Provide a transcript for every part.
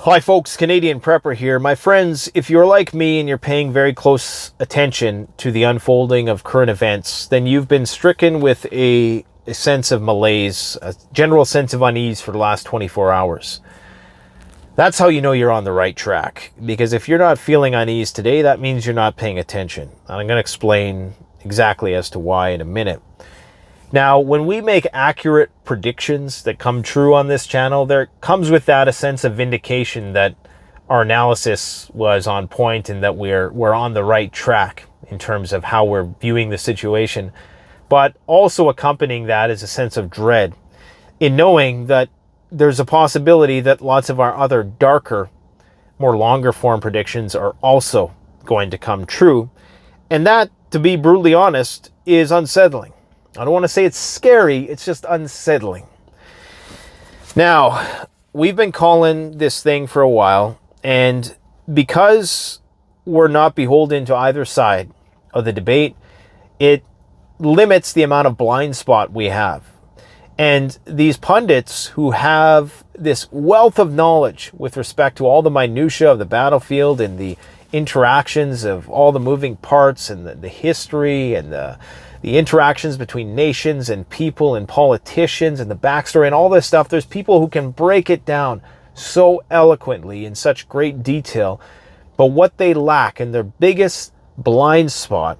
Hi folks, Canadian Prepper here. My friends, if you're like me and you're paying very close attention to the unfolding of current events, then you've been stricken with a sense of malaise, a general sense of unease for the last 24 hours. That's how you know you're on the right track. Because if you're not feeling unease today, that means you're not paying attention. And I'm going to explain exactly as to why in a minute. Now, when we make accurate predictions that come true on this channel, there comes with that a sense of vindication that our analysis was on point and that we're on the right track in terms of how we're viewing the situation. But also accompanying that is a sense of dread in knowing that there's a possibility that lots of our other darker, more longer form predictions are also going to come true. And that, to be brutally honest, is unsettling. I don't want to say it's scary, it's just unsettling. Now, we've been calling this thing for a while, and because we're not beholden to either side of the debate, it limits the amount of blind spot we have. And these pundits who have this wealth of knowledge with respect to all the minutiae of the battlefield and the interactions of all the moving parts and the history and the interactions between nations and people and politicians and the backstory and all this stuff, there's people who can break it down so eloquently in such great detail. But what they lack, and their biggest blind spot,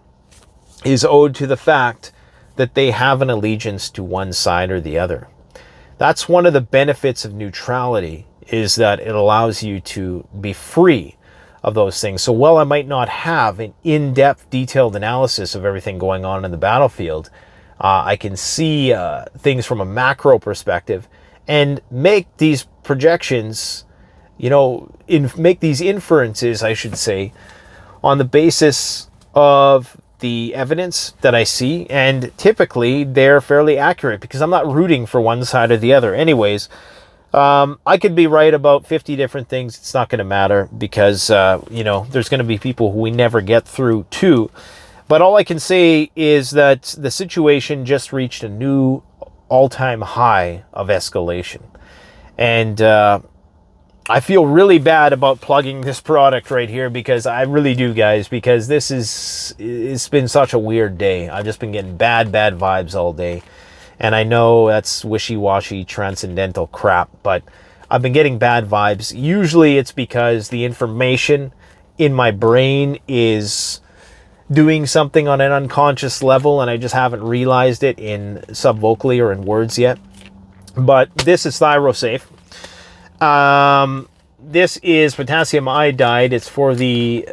is owed to the fact that they have an allegiance to one side or the other. That's one of the benefits of neutrality, is that it allows you to be free of those things. So while I might not have an in-depth, detailed analysis of everything going on in the battlefield, I can see things from a macro perspective and make these projections, make these inferences, I should say, on the basis of the evidence that I see. And typically they're fairly accurate because I'm not rooting for one side or the other. Anyways, I could be right about 50 different things. It's not going to matter because, there's going to be people who we never get through to. But all I can say is that the situation just reached a new all-time high of escalation. And I feel really bad about plugging this product right here, because I really do, guys, because it's been such a weird day. I've just been getting bad vibes all day. And I know that's wishy-washy, transcendental crap, but I've been getting bad vibes. Usually it's because the information in my brain is doing something on an unconscious level, and I just haven't realized it in subvocally or in words yet. But this is Thyrosafe. This is potassium iodide. It's for the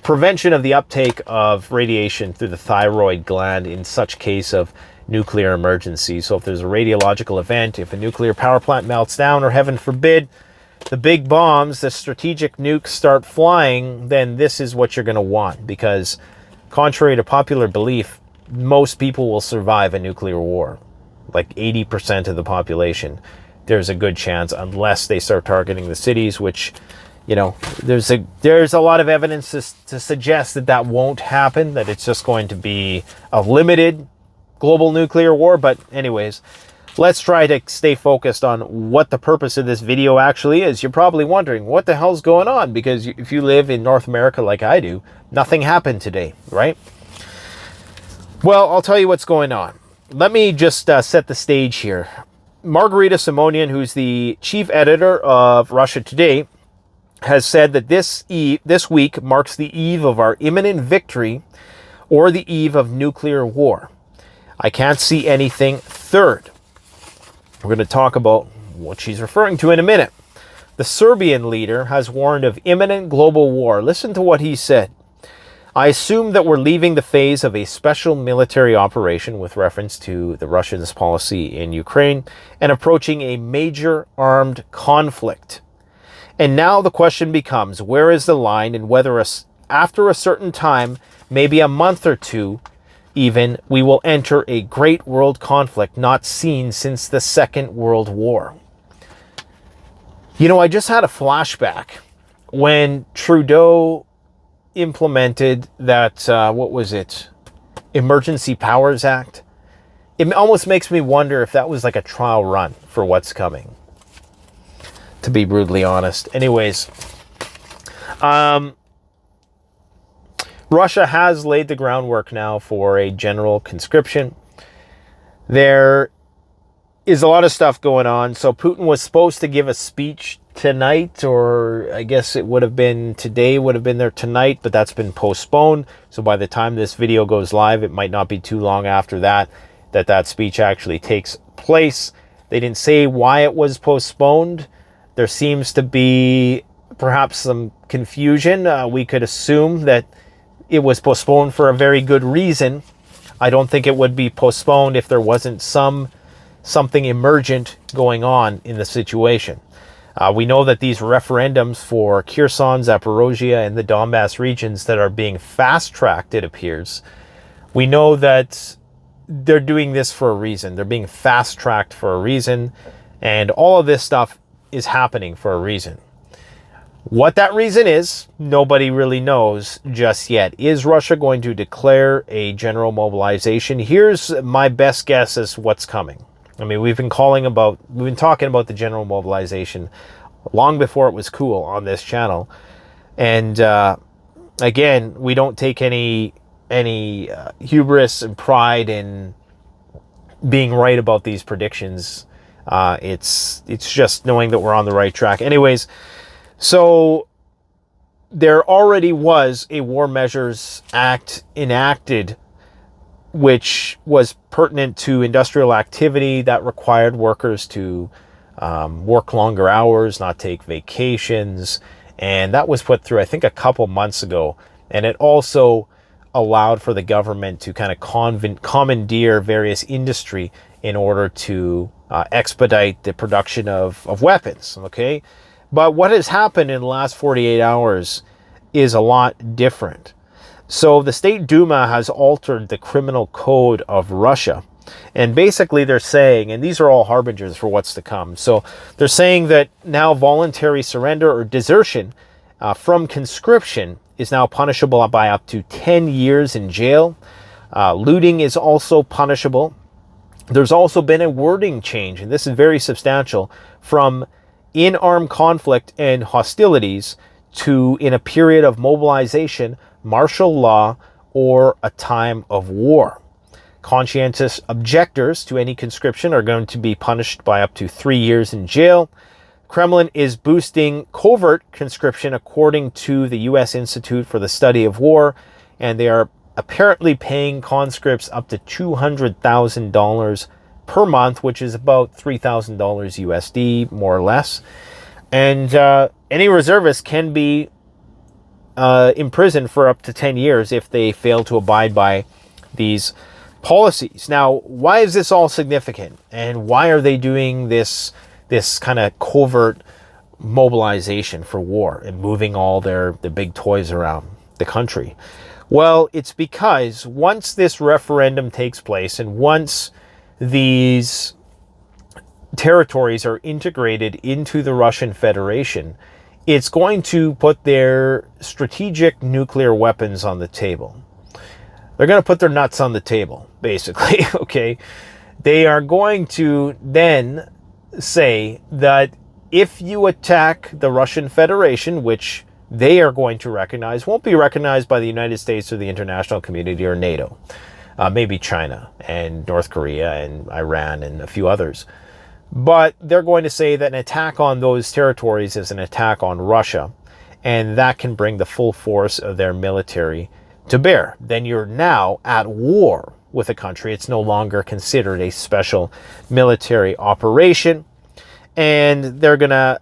prevention of the uptake of radiation through the thyroid gland in such case of nuclear emergency. So if there's a radiological event, if a nuclear power plant melts down, or heaven forbid, the big bombs, the strategic nukes start flying, then this is what you're going to want. Because contrary to popular belief, most people will survive a nuclear war. Like 80% of the population, there's a good chance, unless they start targeting the cities, which, there's a lot of evidence to suggest that won't happen, that it's just going to be a limited global nuclear war. But anyways, let's try to stay focused on what the purpose of this video actually is. You're probably wondering, what the hell's going on? Because if you live in North America like I do, nothing happened today, right? Well, I'll tell you what's going on. Let me just set the stage here. Margarita Simonian, who's the chief editor of Russia Today, has said that this week marks the eve of our imminent victory, or the eve of nuclear war. I can't see anything third. We're going to talk about what she's referring to in a minute. The Serbian leader has warned of imminent global war. Listen to what he said. I assume that we're leaving the phase of a special military operation, with reference to the Russians' policy in Ukraine, and approaching a major armed conflict. And now the question becomes, where is the line, and whether after a certain time, maybe a month or two, even, we will enter a great world conflict not seen since the Second World War. I just had a flashback when Trudeau implemented that, Emergency Powers Act. It almost makes me wonder if that was like a trial run for what's coming. to be brutally honest. Anyways, Russia has laid the groundwork now for a general conscription. There is a lot of stuff going on. So Putin was supposed to give a speech tonight, or I guess it would have been today, would have been there tonight, but that's been postponed. So by the time this video goes live, it might not be too long after that speech actually takes place. They didn't say why it was postponed. There seems to be perhaps some confusion. We could assume that it was postponed for a very good reason. I don't think it would be postponed if there wasn't something emergent going on in the situation. We know that these referendums for Kherson, Zaporozhye, and the Donbass regions that are being fast-tracked, it appears, we know that they're doing this for a reason. They're being fast-tracked for a reason, and all of this stuff is happening for a reason. What that reason is, nobody really knows just yet. Is Russia going to declare a general mobilization? Here's my best guess as what's coming. I mean, we've been talking about the general mobilization long before it was cool on this channel. And again, we don't take any hubris and pride in being right about these predictions. It's just knowing that we're on the right track. Anyways, so there already was a War Measures Act enacted, which was pertinent to industrial activity that required workers to work longer hours, not take vacations. And that was put through, I think, a couple months ago. And it also allowed for the government to kind of commandeer various industry in order to expedite the production of weapons, okay? But what has happened in the last 48 hours is a lot different. So the State Duma has altered the criminal code of Russia. And basically they're saying, and these are all harbingers for what's to come. So they're saying that now voluntary surrender or desertion from conscription is now punishable by up to 10 years in jail. Looting is also punishable. There's also been a wording change, and this is very substantial, from in armed conflict and hostilities to in a period of mobilization, martial law, or a time of war. Conscientious objectors to any conscription are going to be punished by up to 3 years in jail. Kremlin is boosting covert conscription according to the U.S. Institute for the Study of War, and they are apparently paying conscripts up to $200,000 per month, which is about $3,000 USD, more or less. And any reservist can be imprisoned for up to 10 years if they fail to abide by these policies. Now, why is this all significant? And why are they doing this kind of covert mobilization for war and moving all the big toys around the country? Well, it's because once this referendum takes place and once these territories are integrated into the Russian Federation, it's going to put their strategic nuclear weapons on the table. They're going to put their nuts on the table, basically, okay? They are going to then say that if you attack the Russian Federation, which they are going to recognize, won't be recognized by the United States or the international community or NATO, maybe China and North Korea and Iran and a few others. But they're going to say that an attack on those territories is an attack on Russia, and that can bring the full force of their military to bear. Then you're now at war with a country. It's no longer considered a special military operation, and they're going to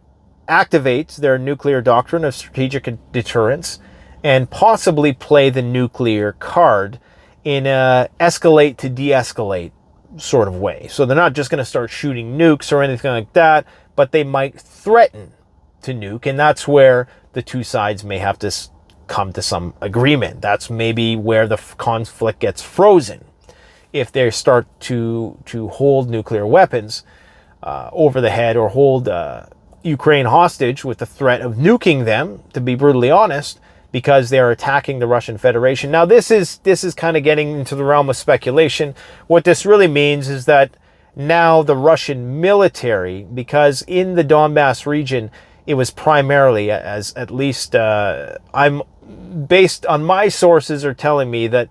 activate their nuclear doctrine of strategic deterrence and possibly play the nuclear card in a escalate to de-escalate sort of way. So they're not just going to start shooting nukes or anything like that, but they might threaten to nuke, and that's where the two sides may have to come to some agreement. That's maybe where the conflict gets frozen. If they start to hold nuclear weapons over the head, or hold Ukraine hostage with the threat of nuking them, to be brutally honest, because they are attacking the Russian Federation. Now, this is kind of getting into the realm of speculation. What this really means is that now the Russian military, because in the Donbass region, it was primarily, as at least I'm based on my sources are telling me that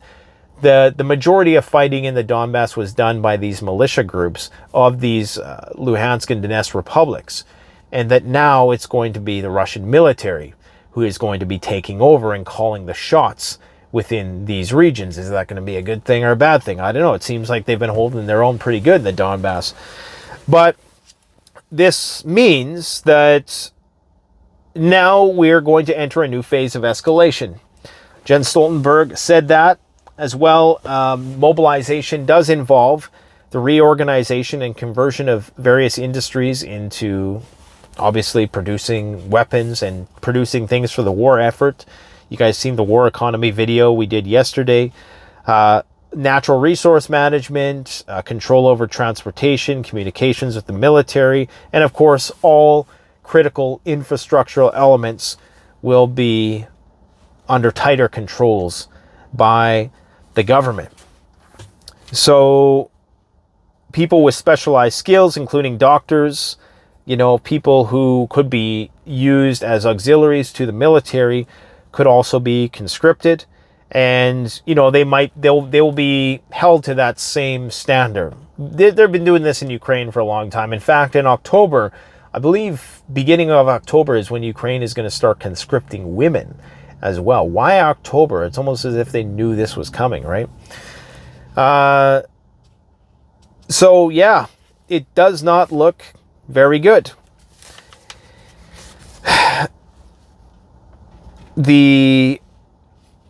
the majority of fighting in the Donbass was done by these militia groups of these Luhansk and Donetsk republics, and that now it's going to be the Russian military who is going to be taking over and calling the shots within these regions. Is that going to be a good thing or a bad thing? I don't know. It seems like they've been holding their own pretty good in the Donbass. But this means that now we're going to enter a new phase of escalation. Jens Stoltenberg said that as well. Mobilization does involve the reorganization and conversion of various industries into obviously producing weapons and producing things for the war effort. You guys seen the war economy video we did yesterday. Natural resource management, control over transportation, communications with the military, and of course all critical infrastructural elements will be under tighter controls by the government. So people with specialized skills, including doctors, people who could be used as auxiliaries to the military, could also be conscripted, and they will be held to that same standard. They've been doing this in Ukraine for a long time. In fact, in October, I believe beginning of October is when Ukraine is going to start conscripting women as well. Why October? It's almost as if they knew this was coming, right? So yeah, it does not look very good. The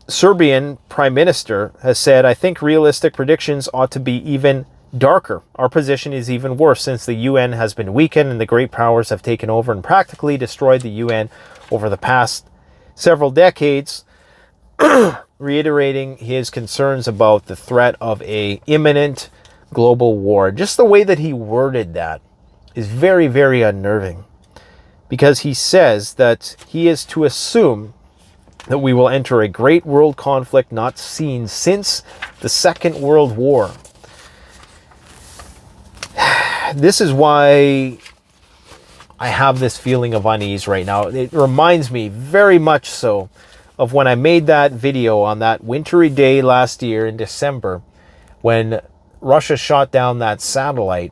Serbian Prime Minister has said, I think realistic predictions ought to be even darker. Our position is even worse since the UN has been weakened and the great powers have taken over and practically destroyed the UN over the past several decades, reiterating his concerns about the threat of an imminent global war. Just the way that he worded that is very, very unnerving, because he says that he is to assume that we will enter a great world conflict not seen since the Second World War. This is why I have this feeling of unease right now. It reminds me very much so of when I made that video on that wintry day last year in December when Russia shot down that satellite.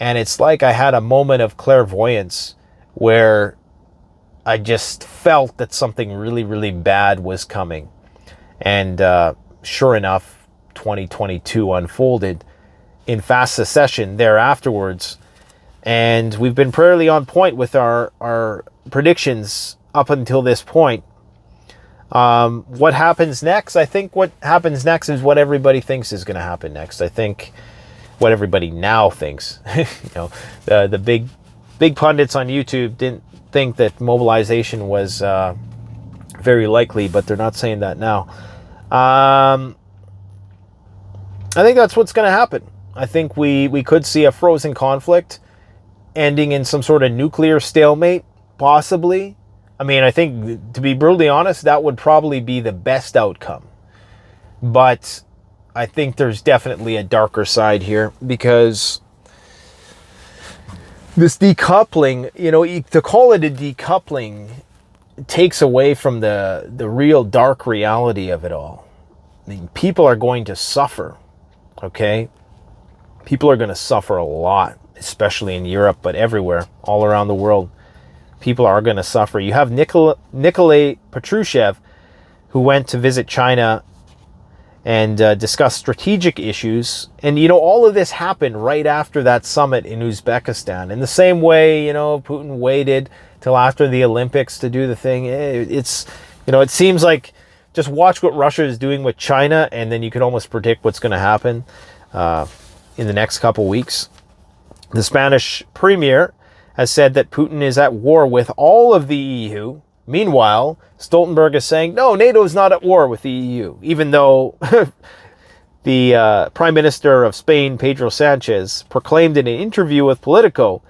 And it's like I had a moment of clairvoyance where I just felt that something really, really bad was coming. And sure enough, 2022 unfolded in fast succession there afterwards. And we've been fairly on point with our predictions up until this point. What happens next? I think what happens next is what everybody thinks is going to happen next. I think what everybody now thinks. The big pundits on YouTube didn't think that mobilization was very likely, but they're not saying that now. I think that's what's going to happen. I think we could see a frozen conflict ending in some sort of nuclear stalemate, possibly. I mean, I think, to be brutally honest, that would probably be the best outcome. But I think there's definitely a darker side here, because this decoupling, to call it a decoupling takes away from the real dark reality of it all. I mean, people are going to suffer, okay? People are going to suffer a lot, especially in Europe, but everywhere, all around the world. People are going to suffer. You have Nikolay Patrushev, who went to visit China and discuss strategic issues. And, all of this happened right after that summit in Uzbekistan. In the same way, Putin waited till after the Olympics to do the thing. It seems like just watch what Russia is doing with China, and then you could almost predict what's going to happen in the next couple weeks. The Spanish premier has said that Putin is at war with all of the EU. Meanwhile, Stoltenberg is saying, no, NATO is not at war with the EU, even though the Prime Minister of Spain, Pedro Sanchez, proclaimed in an interview with Politico,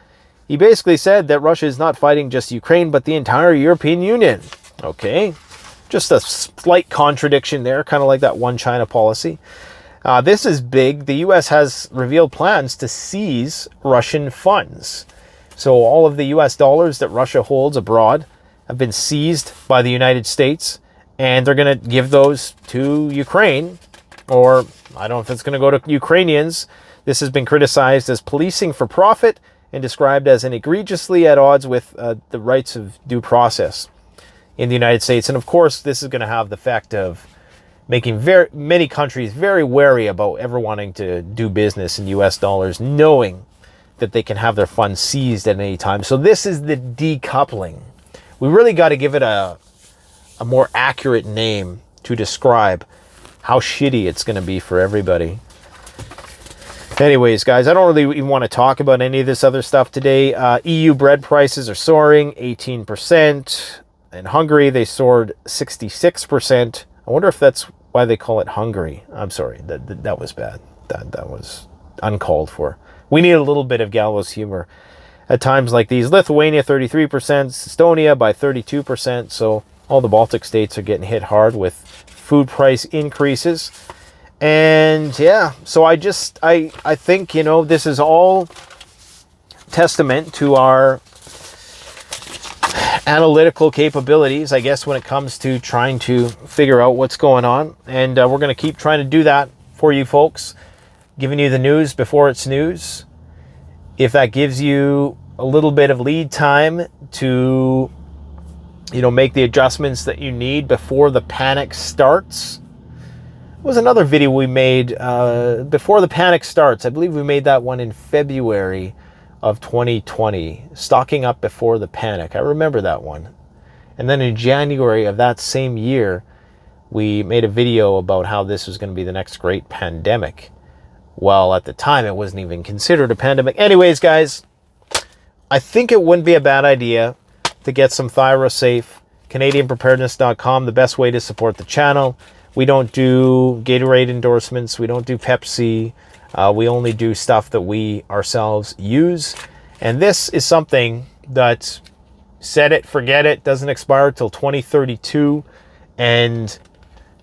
he basically said that Russia is not fighting just Ukraine, but the entire European Union. Okay, just a slight contradiction there, kind of like that one China policy. This is big. The U.S. has revealed plans to seize Russian funds. So all of the U.S. dollars that Russia holds abroad have been seized by the United States, and they're going to give those to Ukraine, or I don't know if it's going to go to Ukrainians. This has been criticized as policing for profit and described as an egregiously at odds with the rights of due process in the United States. And of course, this is going to have the effect of making many countries very wary about ever wanting to do business in US dollars, knowing that they can have their funds seized at any time. So this is the decoupling. We really got to give it a more accurate name to describe how shitty it's going to be for everybody. Anyways, guys, I don't really even want to talk about any of this other stuff today. EU bread prices are soaring 18%. In Hungary, they soared 66%. I wonder if that's why they call it Hungary. I'm sorry, that was bad. That was uncalled for. We need a little bit of gallows humor at times like these. Lithuania 33%, Estonia by 32%. So all the Baltic states are getting hit hard with food price increases. And yeah, so I think, you know, this is all testament to our analytical capabilities, I guess, when it comes to trying to figure out what's going on. And we're going to keep trying to do that for you folks, giving you the news before it's news. If that gives you a little bit of lead time to, you know, make the adjustments that you need before the panic starts. It was another video we made before the panic starts. I believe we made that one in February of 2020, stocking up before the panic. I remember that one. And then in January of that same year, we made a video about how this was going to be the next great pandemic. Well, at the time, it wasn't even considered a pandemic. Anyways, guys, I think it wouldn't be a bad idea to get some Thyrosafe. CanadianPreparedness.com, the best way to support the channel. We don't do Gatorade endorsements. We don't do Pepsi. We only do stuff that we ourselves use. And this is something that, set it, forget it, doesn't expire till 2032. And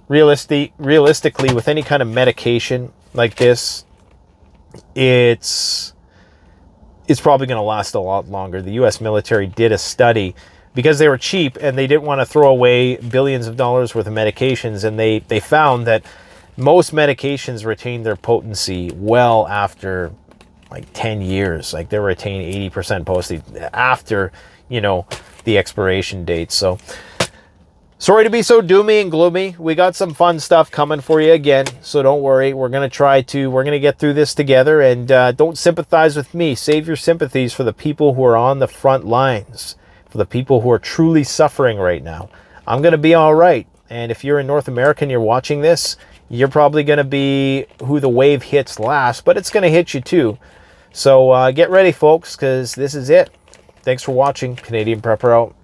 realistically, with any kind of medication like this, it's probably going to last a lot longer. The U.S. military did a study because they were cheap and they didn't want to throw away billions of dollars worth of medications. And they found that most medications retain their potency well after like 10 years. Like they retain 80% potency after, you know, the expiration date. So sorry to be so doomy and gloomy. We got some fun stuff coming for you again. So don't worry. We're going to get through this together. And don't sympathize with me. Save your sympathies for the people who are on the front lines, for the people who are truly suffering right now. I'm going to be all right. And if you're in North America and you're watching this, you're probably going to be who the wave hits last, but it's going to hit you too. So get ready, folks, because this is it. Thanks for watching. Canadian Prepper out.